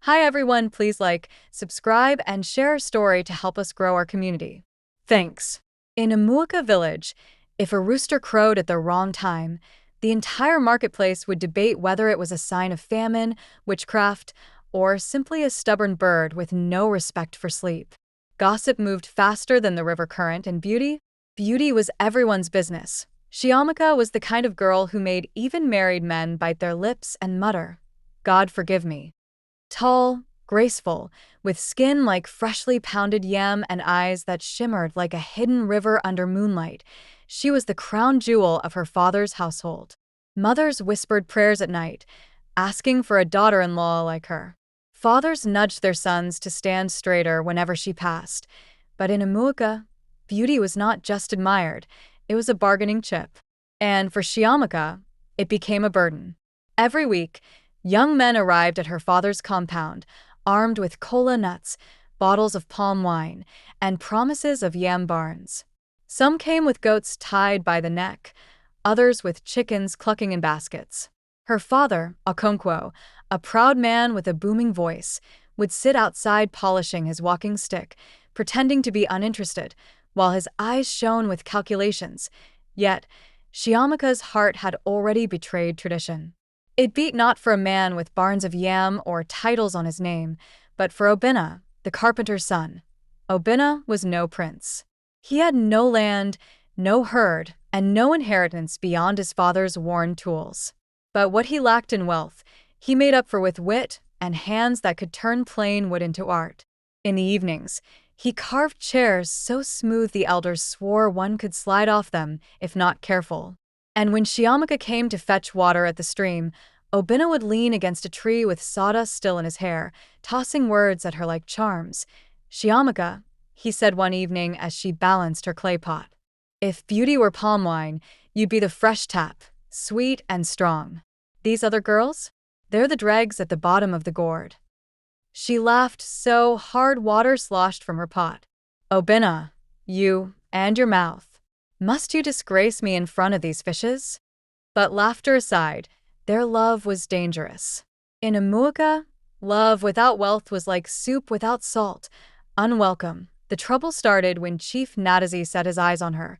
Hi everyone, please like, subscribe, and share our story to help us grow our community. Thanks. In Amuaka village, if a rooster crowed at the wrong time, the entire marketplace would debate whether it was a sign of famine, witchcraft, or simply a stubborn bird with no respect for sleep. Gossip moved faster than the river current, and beauty was everyone's business. Shiamaka was the kind of girl who made even married men bite their lips and mutter, "God forgive me." Tall, graceful, with skin like freshly pounded yam and eyes that shimmered like a hidden river under moonlight, she was the crown jewel of her father's household. Mothers whispered prayers at night, asking for a daughter-in-law like her. Fathers nudged their sons to stand straighter whenever she passed. But in Amuaka, beauty was not just admired, it was a bargaining chip. And for Shiamaka, it became a burden. Every week, young men arrived at her father's compound, armed with cola nuts, bottles of palm wine, and promises of yam barns. Some came with goats tied by the neck, others with chickens clucking in baskets. Her father, Okonkwo, a proud man with a booming voice, would sit outside polishing his walking stick, pretending to be uninterested, while his eyes shone with calculations. Yet, Shiamaka's heart had already betrayed tradition. It beat not for a man with barns of yam or titles on his name, but for Obinna, the carpenter's son. Obinna was no prince. He had no land, no herd, and no inheritance beyond his father's worn tools. But what he lacked in wealth, he made up for with wit and hands that could turn plain wood into art. In the evenings, he carved chairs so smooth the elders swore one could slide off them if not careful. And when Shiamaka came to fetch water at the stream, Obinna would lean against a tree with sawdust still in his hair, tossing words at her like charms. "Shiamaka," he said one evening as she balanced her clay pot, "if beauty were palm wine, you'd be the fresh tap, sweet and strong. These other girls? They're the dregs at the bottom of the gourd." She laughed so hard water sloshed from her pot. "Obinna, you and your mouth. Must you disgrace me in front of these fishes?" But laughter aside, their love was dangerous. In Amuaka, love without wealth was like soup without salt, unwelcome. The trouble started when Chief Nadazi set his eyes on her.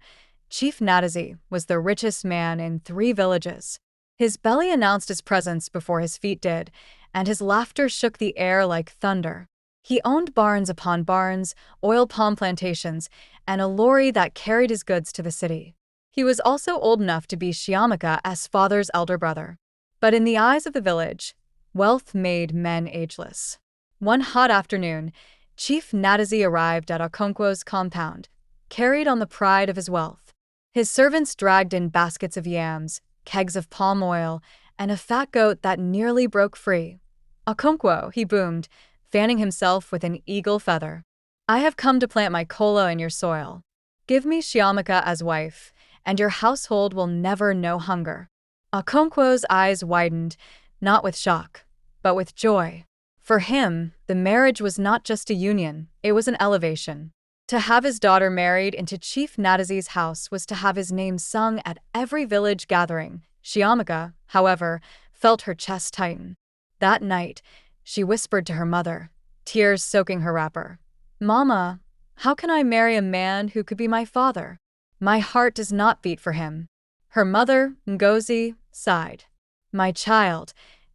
Chief Nadazi was the richest man in 3 villages. His belly announced his presence before his feet did, and his laughter shook the air like thunder. He owned barns upon barns, oil palm plantations, and a lorry that carried his goods to the city. He was also old enough to be Shiamaka's father's elder brother. But in the eyes of the village, wealth made men ageless. One hot afternoon, Chief Nadazi arrived at Okonkwo's compound, carried on the pride of his wealth. His servants dragged in baskets of yams, kegs of palm oil, and a fat goat that nearly broke free. "Okonkwo," he boomed, fanning himself with an eagle feather. "I have come to plant my kola in your soil. Give me Shiamaka as wife, and your household will never know hunger." Okonkwo's eyes widened, not with shock, but with joy. For him, the marriage was not just a union, it was an elevation. To have his daughter married into Chief Nadazi's house was to have his name sung at every village gathering. Shiamaka, however, felt her chest tighten. That night, she whispered to her mother, tears soaking her wrapper, "Mama, how can I marry a man who could be my father? My heart does not beat for him." Her mother, Ngozi, sighed. "My child,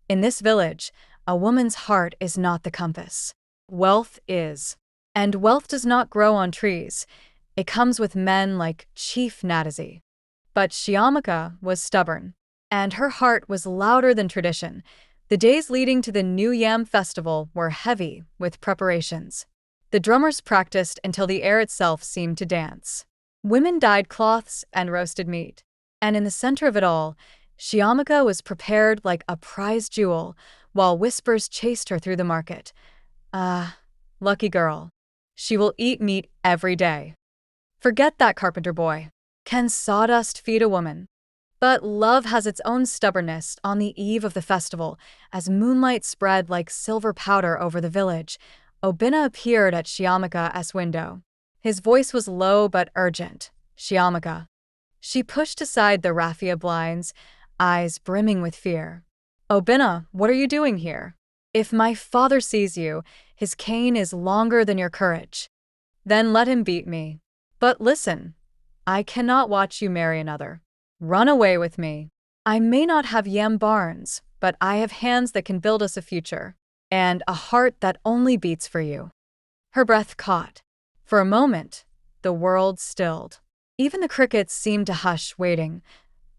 in this village, a woman's heart is not the compass. Wealth is. And wealth does not grow on trees. It comes with men like Chief Nadazi." But Shiamaka was stubborn, and her heart was louder than tradition. The days leading to the New Yam Festival were heavy with preparations. The drummers practiced until the air itself seemed to dance. Women dyed cloths and roasted meat. And in the center of it all, Shiamaka was prepared like a prized jewel, while whispers chased her through the market. "Ah, lucky girl. She will eat meat every day. Forget that carpenter boy. Can sawdust feed a woman?" But love has its own stubbornness. On the eve of the festival, as moonlight spread like silver powder over the village, Obinna appeared at Shiamaka's window. His voice was low but urgent. "Shiamaka." She pushed aside the raffia blinds, eyes brimming with fear. "Obinna, what are you doing here?" If my father sees you, his cane is longer than your courage. Then let him beat me. But listen, I cannot watch you marry another. Run away with me. I may not have yam barns, but I have hands that can build us a future, and a heart that only beats for you." Her breath caught. For a moment, the world stilled. Even the crickets seemed to hush, waiting.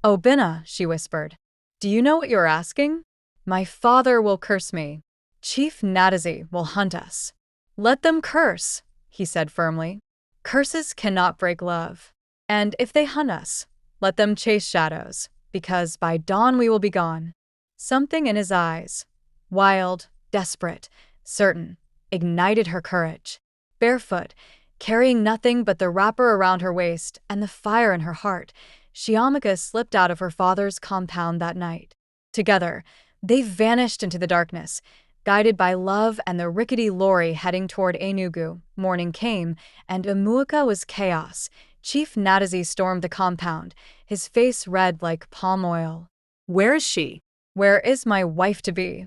"Obinna," she whispered, "do you know what you're asking? My father will curse me. Chief Natazi will hunt us." "Let them curse," he said firmly. "Curses cannot break love. And if they hunt us, let them chase shadows, because by dawn we will be gone." Something in his eyes, wild, desperate, certain, ignited her courage. Barefoot, carrying nothing but the wrapper around her waist and the fire in her heart, Shiamaka slipped out of her father's compound that night. Together, they vanished into the darkness, guided by love and the rickety lorry heading toward Enugu. Morning came, and Amuaka was chaos. Chief Natazi stormed the compound, his face red like palm oil. "Where is she?" "Where is my wife-to-be?"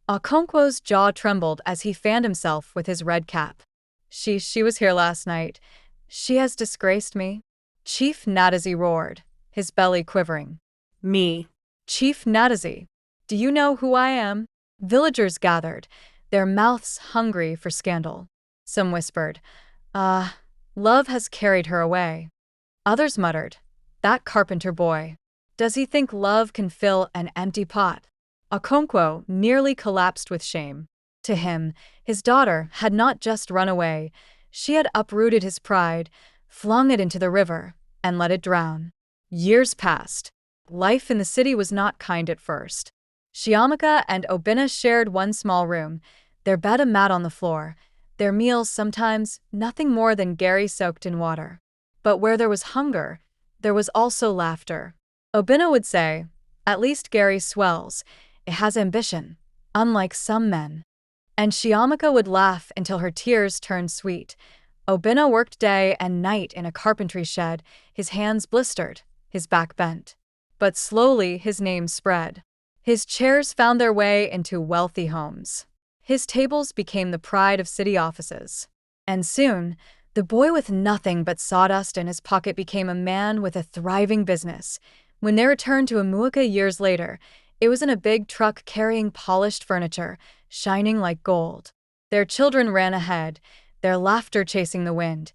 Okonkwo's jaw trembled as he fanned himself with his red cap. She was here last night. She has disgraced me." Chief Natazi roared, his belly quivering. "Me." "Chief Natazi, do you know who I am?" Villagers gathered, their mouths hungry for scandal. Some whispered, Love has carried her away." Others muttered, "That carpenter boy. Does he think love can fill an empty pot?" Okonkwo nearly collapsed with shame. To him, his daughter had not just run away, she had uprooted his pride, flung it into the river, and let it drown. Years passed. Life in the city was not kind at first. Shiamaka and Obinna shared one small room, their bed a mat on the floor, their meals sometimes nothing more than Gary soaked in water. But where there was hunger, there was also laughter. Obinna would say, "At least Gary swells. It has ambition, unlike some men." And Shiamaka would laugh until her tears turned sweet. Obinna worked day and night in a carpentry shed, his hands blistered, his back bent. But slowly his name spread. His chairs found their way into wealthy homes. His tables became the pride of city offices. And soon, the boy with nothing but sawdust in his pocket became a man with a thriving business. When they returned to Amuaka years later, it was in a big truck carrying polished furniture, shining like gold. Their children ran ahead, their laughter chasing the wind.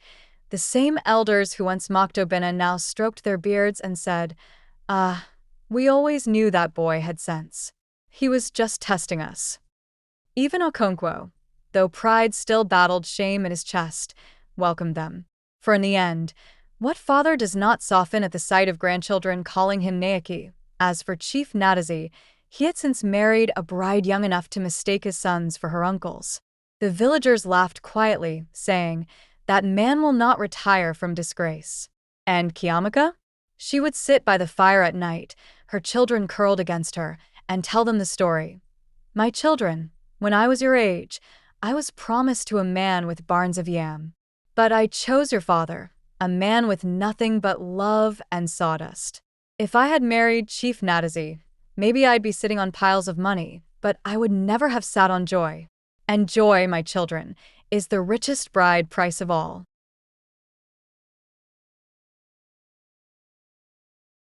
The same elders who once mocked Obinna now stroked their beards and said, "We always knew that boy had sense. He was just testing us." Even Okonkwo, though pride still battled shame in his chest, welcomed them. For in the end, what father does not soften at the sight of grandchildren calling him Naiki? As for Chief Natazi, he had since married a bride young enough to mistake his sons for her uncles. The villagers laughed quietly, saying, "That man will not retire from disgrace." And Kiamaka? She would sit by the fire at night, her children curled against her, and tell them the story. "My children, when I was your age, I was promised to a man with barns of yam. But I chose your father, a man with nothing but love and sawdust. If I had married Chief Natazi, maybe I'd be sitting on piles of money, but I would never have sat on joy. And joy, my children, is the richest bride price of all."